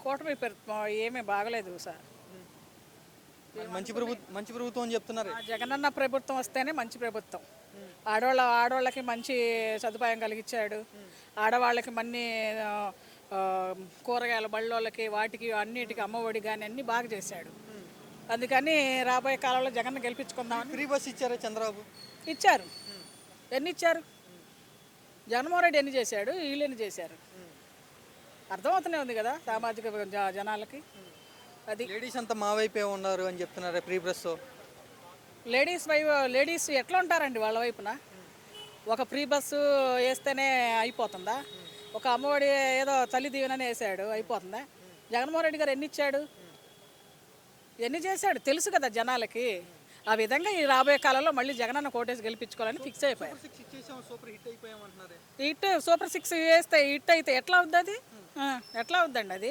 కూటమి ఏమీ బాగలేదు సార్. మంచి ప్రభుత్వం అని చెప్తున్నారు. జగనన్న ప్రభుత్వం వస్తేనే మంచి ప్రభుత్వం. ఆడవాళ్ళకి మంచి సదుపాయం కలిగించాడు. ఆడవాళ్ళకి ఆ, కూరగాయల బళ్ళోళ్ళకి వాటికి అన్నిటికీ అమ్మఒడి కానీ అన్నీ బాగా చేశాడు. అందుకని రాబోయే కాలంలో జగన్ గెలిపించుకుందామని. ఫ్రీ బస్ ఇచ్చారా చంద్రబాబు? ఇచ్చారు. ఎన్ని ఇచ్చారు? జగన్మోహన్ రెడ్డి ఎన్ని చేశాడు, వీళ్ళు ఎన్ని చేశారు? అర్థమవుతూనే ఉంది కదా సామాజిక జనాలకి. అది లేడీస్ అంతా మా వైపే ఉన్నారు అని చెప్తున్నారు ఫ్రీ బస్. లేడీస్ ఎట్లా ఉంటారండి వాళ్ళ వైపున? ఒక ఫ్రీ బస్సు వేస్తేనే అయిపోతుందా? ఒక అమ్మఒడి ఏదో తల్లి దీవెనని వేసాడు, అయిపోతుందా? జగన్మోహన్ రెడ్డి గారు ఎన్ని ఇచ్చాడు, ఎన్ని చేశాడు తెలుసు కదా జనాలకి. ఆ విధంగా ఈ రాబోయే కాలంలో మళ్ళీ జగనన్న కోటేసి గెలిపించుకోవాలని ఫిక్స్ అయిపోయారు. హిట్ సూపర్ 6 వేస్తే హిట్ అయితే ఎట్లా అవుద్ది? అది ఎట్లా అవుద్దండి అది?